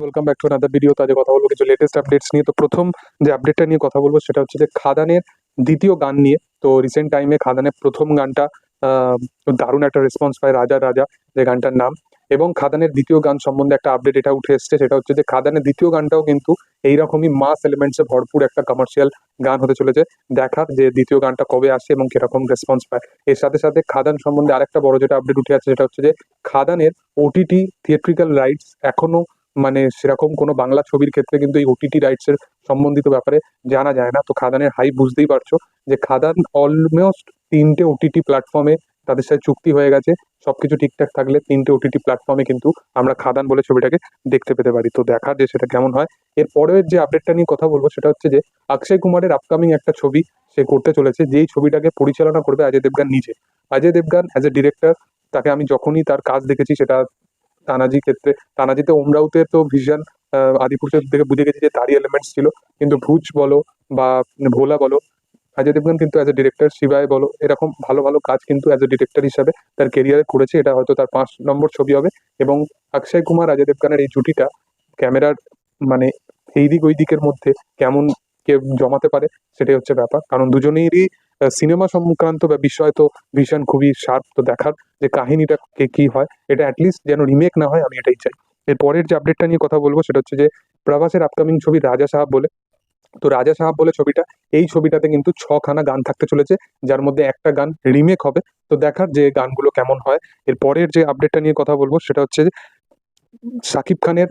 Welcome back to another video. তো আজ কথা বলবো কিছু লেটেস্ট আপডেটস নিয়ে। তো প্রথম যে আপডেটটা নিয়ে কথা বলবো সেটা হচ্ছে যে খাদানের দ্বিতীয় গান নিয়ে। তো রিসেন্ট টাইমে খাদানের প্রথম গানটা আহ, দারুণ একটা রেসপন্স পায়, রাজা রাজা যে গানটার নাম। এবং খাদানের দ্বিতীয় গান সম্বন্ধে একটা আপডেট এটা উঠে এসেছে, সেটা হচ্ছে যে খাদানের দ্বিতীয় গানটাও কিন্তু এইরকমই মাস এলিমেন্টসে ভরপুর একটা কমার্শিয়াল গান হতে চলেছে। দেখার যে দ্বিতীয় গানটা কবে আসে এবং কিরকম রেসপন্স পায়। এর সাথে সাথে খাদান সম্বন্ধে আরেকটা বড় যেটা আপডেট উঠে আছে সেটা হচ্ছে যে খাদানের ওটিটি থিয়েট্রিক্যাল রাইটস এখনো মানে সেরকম কোনো বাংলা ছবির ক্ষেত্রে কিন্তু এই ওটিটি রাইটস এর সম্বন্ধিত ব্যাপারে জানা যায় না। তো খাদানের হাই বুঝতেই পারছো যে খাদান অলমোস্ট 3টে ওটিটি প্ল্যাটফর্মে তাদের সাথে চুক্তি হয়ে গেছে। সবকিছু ঠিকঠাক থাকলে 3টে ওটিটি প্ল্যাটফর্মে কিন্তু আমরা খাদান বলে ছবিটাকে দেখতে পেতে পারি। তো দেখার যে সেটা কেমন হয়। এর পরের যে আপডেটটা নিয়ে কথা বলবো সেটা হচ্ছে যে অক্ষয় কুমারের আপকামিং একটা ছবি সে করতে চলেছে, যেই ছবিটাকে পরিচালনা করবে অজয় দেবগান নিজে। Ajay Devgn as a director, তাকে আমি যখনই তার কাজ দেখেছি সেটা তানাজি ক্ষেত্রে, তানাজিতে ওমরাউতে তো ভিশন আদিপুরুষ থেকে বুঝে গেছি যে তারই এলিমেন্টস ছিল। কিন্তু ভুজ বলো বা ভোলা বলো, অজয় দেবগন কিন্তু অ্যাজ এ ডিরেক্টর, শিবায় বলো, এরকম ভালো ভালো কাজ কিন্তু অ্যাজ এ ডিরেক্টর হিসাবে তার কেরিয়ারে করেছে। এটা হয়তো তার 5 নম্বর ছবি হবে। এবং অক্ষয় কুমার অজয় দেবগানের এই জুটিটা ক্যামেরার মানে এই দিক ওই দিকের মধ্যে কেমন কে জমাতে পারে সেটাই হচ্ছে ব্যাপার। কারণ দুজনেরই সিনেমা সংক্রান্ত বা বিষয় তো ভীষণ খুবই শার্প। তো দেখার যে কাহিনীটা কে কি হয়, এটা অ্যাটলিস্ট যেন রিমেক না হয়, আমি এটাই চাই। এর পরের যে আপডেটটা নিয়ে কথা বলবো সেটা হচ্ছে যে প্রভাসের আপকামিং ছবি রাজা সাহাব বলে। তো রাজা সাহাব বলে ছবিটা, এই ছবিটাতে কিন্তু 6খানা গান থাকতে চলেছে, যার মধ্যে একটা গান রিমেক হবে। তো দেখার যে গানগুলো কেমন হয়। এর পরের যে আপডেটটা নিয়ে কথা বলবো সেটা হচ্ছে যে শাকিব খানের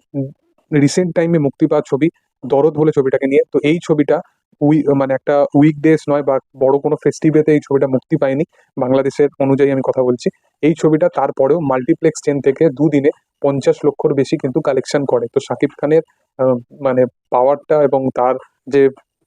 রিসেন্ট টাইমে মুক্তি পাওয়া ছবি দরদ বলে ছবিটাকে নিয়ে। তো এই ছবিটা মানে একটা উইকডেজ নয় বা বড় কোনো ফেস্টিভেতে এই ছবিটা মুক্তি পায়নি বাংলাদেশের অনুযায়ী আমি কথা বলছি। এই ছবিটা তারপরেও মাল্টিপ্লেক্স চেন থেকে দুদিনে 50 লক্ষর বেশি কিন্তু কালেকশন করে। তো শাকিব খানের আহ, মানে পাওয়ারটা এবং তার যে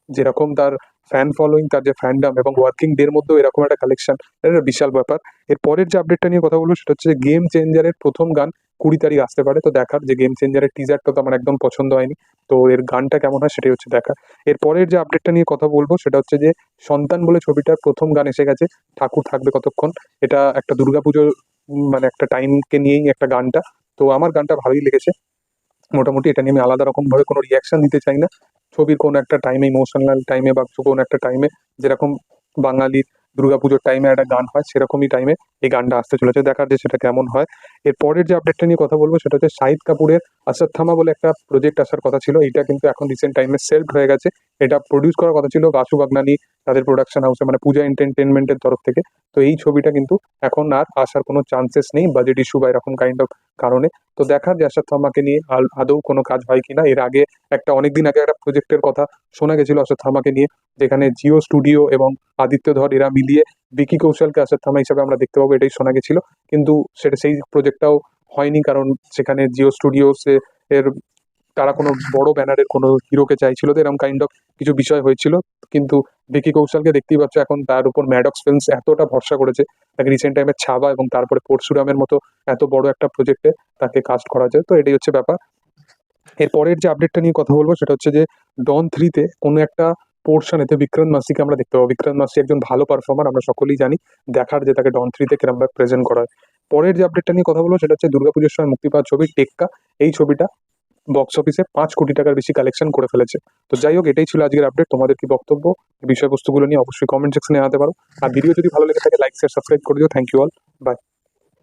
যেরকম তার ফ্যান ফলোয়িং, তার যে ফ্যান্ডাম এবং ওয়ার্কিং ডের মধ্যেও এরকম একটা কালেকশন, এটা একটা বিশাল ব্যাপার। এর পরের যে আপডেটটা নিয়ে কথা বলবো সেটা হচ্ছে যে গেম চেঞ্জারের প্রথম গান 20 তারিখ আসতে পারে। তো দেখার যে গেম চেঞ্জারের টিজারটা তো আমার একদম পছন্দ হয়নি। তো এর গানটা কেমন হয় সেটাই হচ্ছে দেখা। এর পরের যে আপডেটটা নিয়ে কথা বলবো সেটা হচ্ছে যে সন্তান বলে ছবিটার প্রথম গান এসে গেছে, ঠাকুর থাকবে কতক্ষণ। এটা একটা দুর্গাপুজোর মানে একটা টাইমকে নিয়েই একটা গানটা। তো আমার গানটা ভালোই লেগেছে মোটামুটি। এটা নিয়ে আমি আলাদা রকম ভাবে কোনো রিয়াকশন দিতে চাই না। ছবির কোনো একটা টাইমে, ইমোশনাল টাইমে বা কোনো একটা টাইমে যেরকম বাঙালির দুর্গাপুজোর টাইমে একটা গান হয়, সেরকমই টাইমে এই গানটা আসতে চলেছে। দেখার যে সেটা কেমন হয়। এর পরের যে আপডেটটা নিয়ে কথা বলবো সেটা হচ্ছে শাহিদ কাপুরের অশ্বত্থামা বলে একটা প্রজেক্ট আসার কথা ছিল। এটা কিন্তু এখন রিসেন্ট টাইমে সেলফ হয়ে গেছে। এটা প্রডিউস করার কথা ছিল বাসু বাগনানি, তাদের প্রোডাকশন হাউসে, মানে পূজা এন্টারটেনমেন্টের তরফ থেকে। তো এই ছবিটা কিন্তু এখন আর আসার কোনো চান্সেস নেই, বাজেট ইস্যু বা এরকম কাইন্ড অফ কারণে। তো দেখার যে অশ্বত্থামাকে নিয়ে আদৌ কোনো কাজ হয় কিনা। এর আগে একটা অনেকদিন আগে একটা প্রজেক্টের কথা শোনা গেছিল অশ্বত্থামাকে নিয়ে, যেখানে জিও স্টুডিও এবং আদিত্য ধর এরা মিলিয়ে বিকি কৌশলকে অশ্বত্থামা হিসাবে আমরা দেখতে পাবো, এটাই শোনা গেছিল। কিন্তু সেটা সেই প্রজেক্টটাও হয়নি, কারণ সেখানে জিও স্টুডিওস এর তারা কোনো বড় ব্যানারের কোনো হিরোকে চাইছিল, তো এরকম কাইন্ড অফ কিছু বিষয় হয়েছিল। কিন্তু ভিকি কৌশলকে দেখতেই পাচ্ছ এখন তার উপর ম্যাডক্স ফিল্মস এতটা ভরসা করেছে, তাকে রিসেন্ট টাইমে ছাবা এবং তারপরে পরশুরামের মতো এত বড় একটা প্রজেক্টে তাকে কাস্ট করা যায়। তো এটাই হচ্ছে ব্যাপার। এর পরের যে আপডেটটা নিয়ে কথা বলবো সেটা হচ্ছে যে ডন 3-তে কোনো একটা পোর্শনেতে বিক্রান্ত মাসিকে আমরা দেখতে পাবো। বিক্রান্ত মাসি একজন ভালো পারফর্মার, আমরা সকলেই জানি। দেখার যে তাকে ডন 3-তে কিরমভাবে প্রেজেন্ট করা হয়। পরের যে আপডেটটা নিয়ে কথা বলবো সেটা হচ্ছে দুর্গাপুজোর সময় মুক্তি পাওয়া ছবি টেক্কা। এই ছবিটা বক্স অফিসে 5 কোটি টাকার বেশি কালেকশন করে ফেলেছে। তো যাই হোক, এটাই ছিল আজকের আপডেট। তোমাদের কি বক্তব্য এই বিষয়বস্তুগুলো নিয়ে অবশ্যই কমেন্ট সেকশনে জানাতে পারো। আর ভিডিও যদি ভালো লেগে থাকে লাইক শেয়ার সাবস্ক্রাইব করে দিও। Thank you all, by.